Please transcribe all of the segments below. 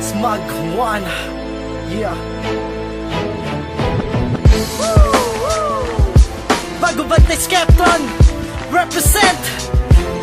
Smug One, yeah. Bago Vantage Captain, represent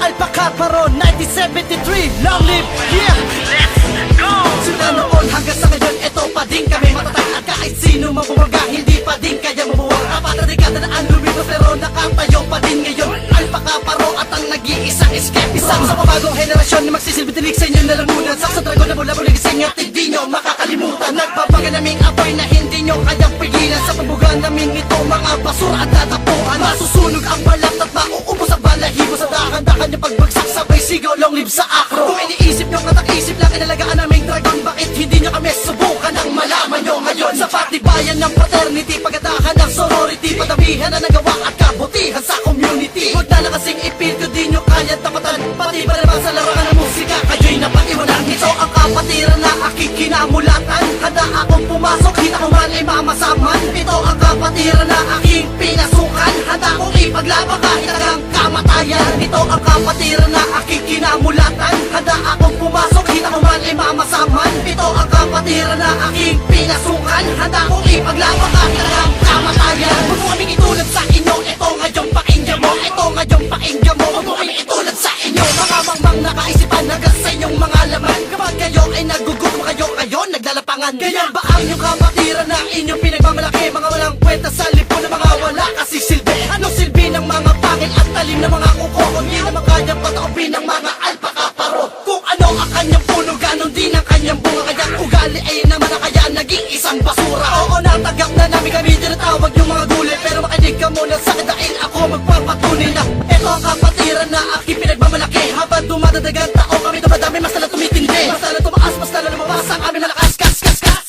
Alpaca Paron 1973, long live, yeah. Let's go! Sila noon hanggang sa ngayon, eto pa din kami matatag. At kahit sino mabumaga, hindi pa din kaya mabuwang. Apat na dekada na ang lumibos, pero nakatayo pa din ngayon. Alpaca Paron at ang nag-iisang escape. Isang sa pabagong henerasyon na magsisilbi tinig sa inyo na lamunan. Sa dragon na mula muling gising at hindi nyo makakalimutan. Nagbabaga naming apoy na hindi nyo kayang pigilan. Sa pambugan namin ito mga basura at tatapuan. Masusunog ang balat at mauubos ang balahibo. Sa dahan-dahan nyo pagbagsak sabay sigaw, long live sa akro. Kung iniisip nyo katak-isip lang inalagaan naming dragon, bakit hindi nyo kami subukan ang malaman nyo ngayon? Sa patibayan ng fraternity, pagadahan ng sorority, padamihan na nagawa at kabutihan sa community. Huwag na kasing ipil ko di nyo kaya tapatan. Pati ba naman sa larangan ng musika, kayo'y napag-iwanan. Ito ang kapatiran na aking kinamulatan. Handa akong pumasok, hita ko man ay mamasaman. Ito ang kapatiran na aking pinasukan. Handa akong ipaglaban kahit hanggang kamatayan. Ito ang kapatiran na aking kinamulatan. Handa akong pumasok, hita ko man ay mamasaman. Ito ang kapatiran na aking pinasukan. Handa akong ipaglaban kahit hanggang kamatayan. Huwag mo kaming itulad sa inyo, ito ngayong pakinggan mo. Ito ngayong pakinggan mo, huwag mo kaming itulad sa inyo. Mga mangmang nakaisipan hanggang sa inyong mga laman. Kapag kayo ay nagugutom, kayo naglalapangan. Kaya ba ang inyong kapatiran na inyong pinagmamalaki? Mga walang kwenta sa lipo na mga wala kasi silbi. Anong silbi ng mga pangil at talim ng mga kuko? Hindi naman kanyang pataupin ng mga Alpaca Paron. Kung ano ang kanyang puno, ganon din ang kanyang bunga. Kanyang ugali ay naman na kaya naging isang basura. Oo, natagap na namin kami tinatawag yung mga gulay. Pero makinig ka muna sa akin dahil ako magpapatunay na ito ang kapatiran na aking pinagmamalaki. Habang dumadadagan tao kami dumadami, mas tala tumitindi. Mas tala tumaas, mas tala lumabas ang aming malakas. Kas.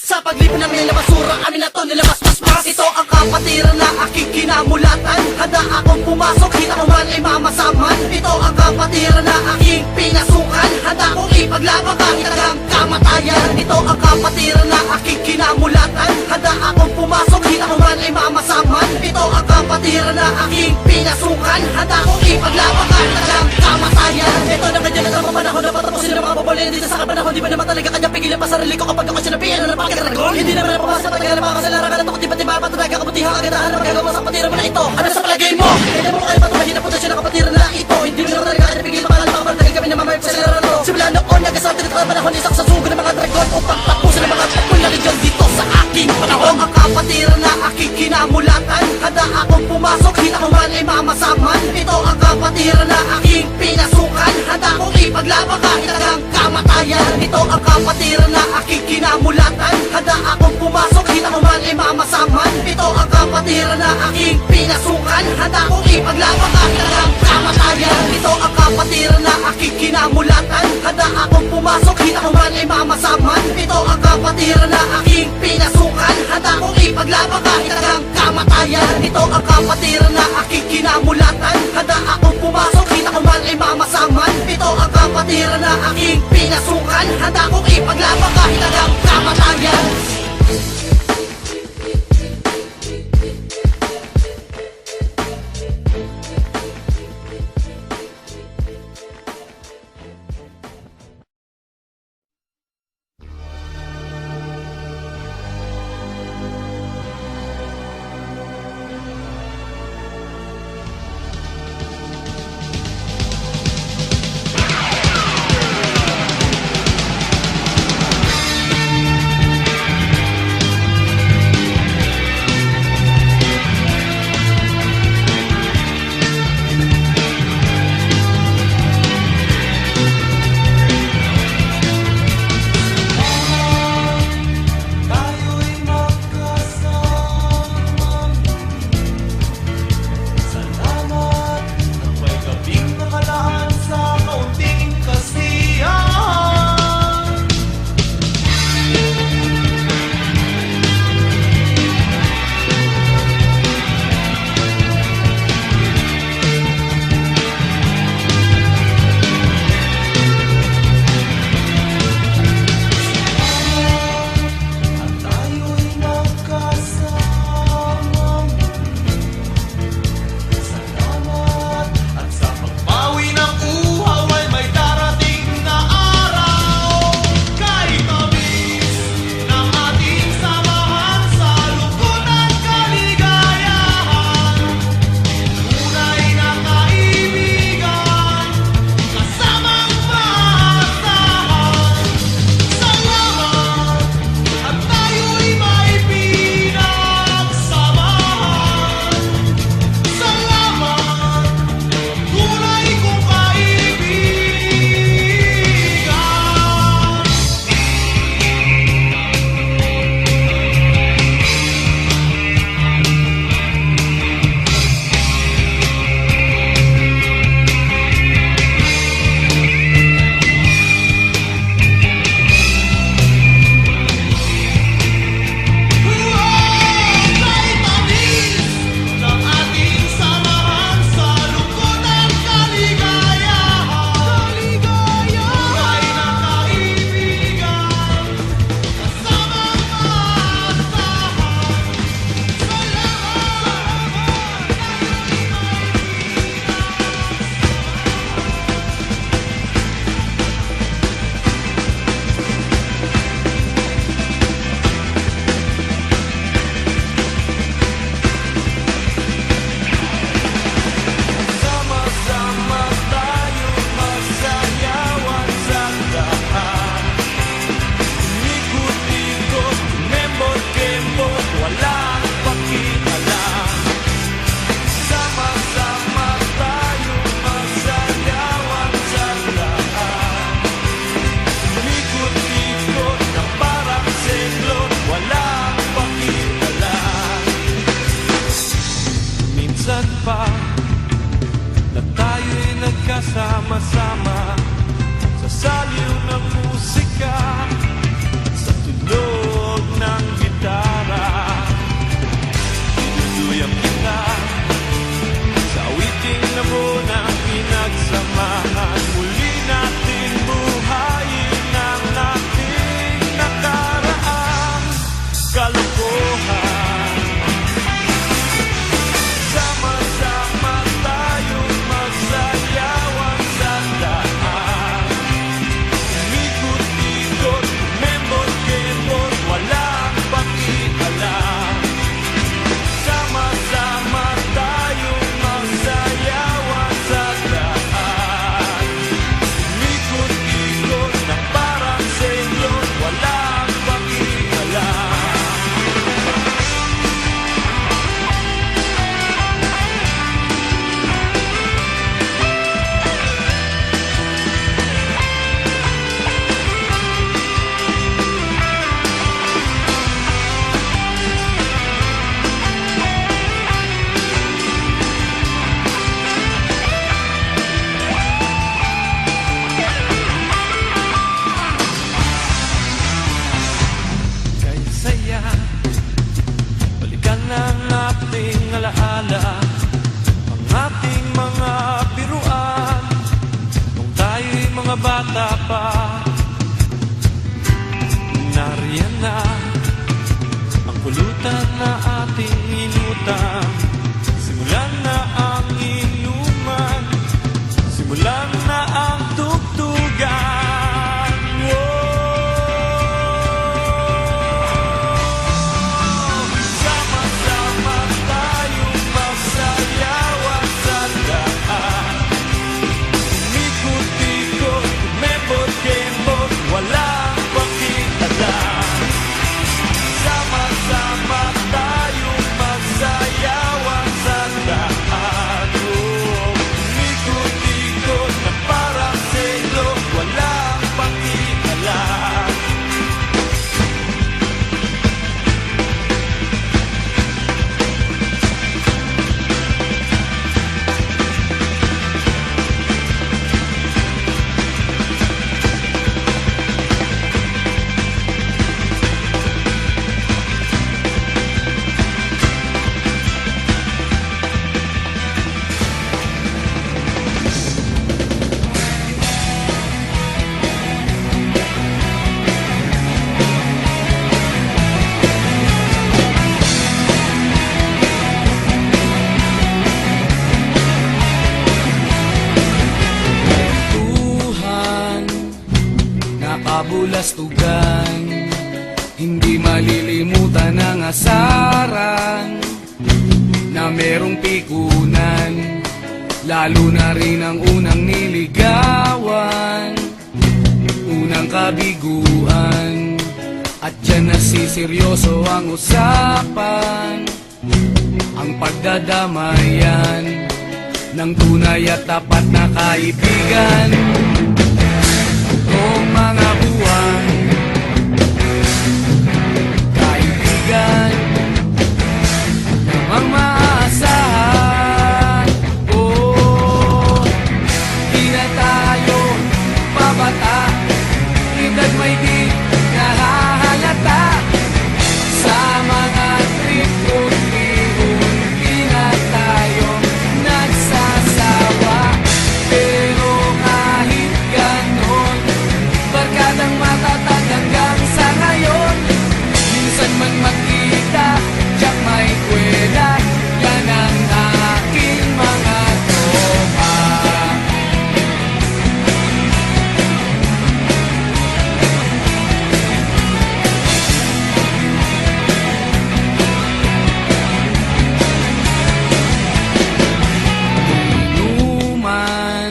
Sa paglipon namin na basura, amin na to nilabas. Ito ang kapatiran na aking kinamulatan. Handa akong pumasok, hita ko man ay mamasaman. Ito ang kapatiran na aking pinasukan. Handa akong ipaglaban kahit hanggang kamatayan. Ito ang kapatiran na aking kinamulatan. Handa akong pumasok, hita ko man ay mamasaman. Ito ang kapatiran na aking pinasukan. Handa akong ipaglaban kahit hanggang kamatayan. Ito na ganyan na ang panahon na patapusin ng mga babalin dito sa panahon. Di ba naman talaga kanya pigilan pa sarili ko kapag ako sinabihan na napakadragon? Hindi naman napapasa patagal na makakasalaran at ako di ba patataga kabutihan agadahan na magagawa sa kapatiran mo na ito. Ano sa palagay mo? Kaya mo kayo patumahin na putasyon ng kapatiran na ito. Hindi mo naman talaga kanya pigilan makalan makapagtagal kami na mamayag sa laro. Simula noon nagasatin at panahon isang sa sugo ng mga dragon upang tapusin ang mga takul na legion dito sa aking panahon. Ang kapatiran na aking kinamulatan. Handa akong pumasok, hita ko man ay mamasaman. Ito ang kapatiran na aking pinasukan. Handa akong ipaglaban kahit hanggang kamatayan. Ito ang kapatiran na aking kinamulatan. Handa akong pumasok, hita ko man ay mamasaman. Ito ang kapatiran na aking pinasukan. Handa akong ipaglaban kahit hanggang kamatayan. Ito ang kapatiran na aking kinamulatan. Handa akong pumasok, hita ko man ay mamasaman. Ito ang kapatiran na aking pinasukan. Handa akong ipaglaban kahit hanggang kamatayan. Ito ang kapatiran na aking kinamulatan. Handa akong pumasok, hita ko man ay mamasaman. Ito ang kapatiran na aking pinasukan. Handa akong ipaglaban kahit hanggang kamatayan. nagsama-sama sa saliw ng musika, sa tunog ng gitara. Dinuduyang kita sa awiting na munang pinagsamahan. Muli natin buhayin ang ating nakaraang kalokohan. Sama-sama tayong magsayawan sa daan. Umikot-ikot, memot-kemot, walang pakialam. Sama-sama tayong magsayawan sa daan. Umikot-ikot na parang senyor, walang pakialam. Kaya saya, balikan ang ating alaala, ang ating mga biruan, nung tayo'y mga bata pa. Nariyan na ang pulutan na ating inutan. Simulan na ang inuman, simulan na ang tugtugan. Sama-sama tayong magsayawan sa daan. Umikot-ikot, memot-kemot, walang pakialam. Sama-sama tayong magsayawan sa daan. Umikot-ikot na parang selo, walang pakialam. Tuhan, nakabulastugan, hindi malilimutan ang asaran na merong pikunan, lalo na rin ang unang niligawan, unang kabiguan, at dyan nasiseryoso ang usapan, ang pagdadamayan ng tunay at tapat na kaibigan. Itong mga buwan, kaibigan, namang maaasahan. Oh, di na tayo pabata, edad may di nahahalata. Sa mga trip-trip-trip, di na tayo nagsasawa. Pero kahit ganon, barkadang matatag hanggang sa ngayon. Minsan man magkita, tiyak may kwela, yan ang aking mga tropa. Inuman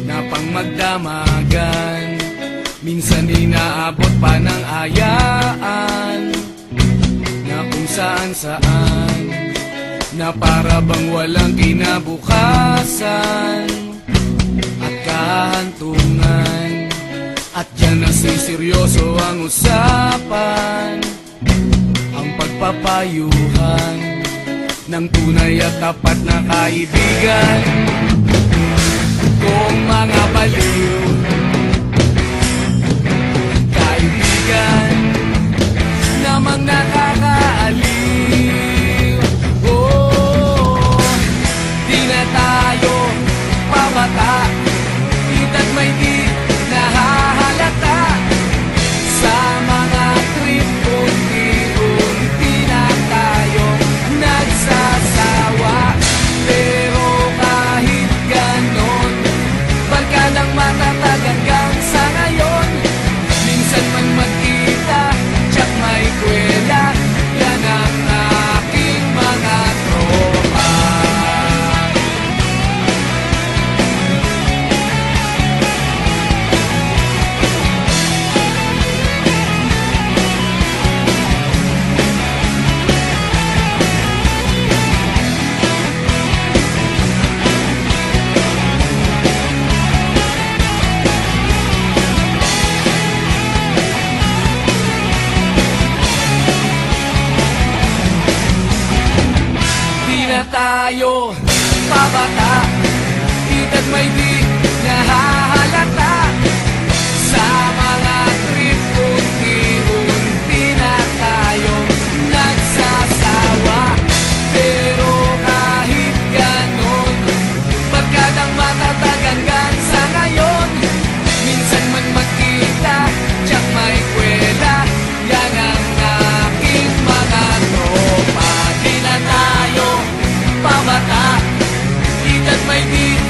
na pang magdamagan, minsan inaabot pa ng ayaan, na kung saan-saan, na para bang walang kinabukasan at kahantungan. At dyan nasiseryoso ang usapan, ang pagpapayuhan ng tunay at tapat na kaibigan. Ko tayo pabata, edad may di nahahalata. Sa mga trip unti-unti na tayong nagsasawa. Pero kahit ganon, barkadang matatag hanggang sa ngayon. Minsan man magkita, tsak may kwela, yan ang aking mga tropa. Di na tayo pabata, edad may di nahahalata. Sa mga trip unti-unti na tayong nagsasawa. Pero kahit ganon, barkadang matatag hanggang sa ngayon. Minsan man magkita, tsak may kwela, yan ang aking mga tropa. Di na tayo pabata, edad may di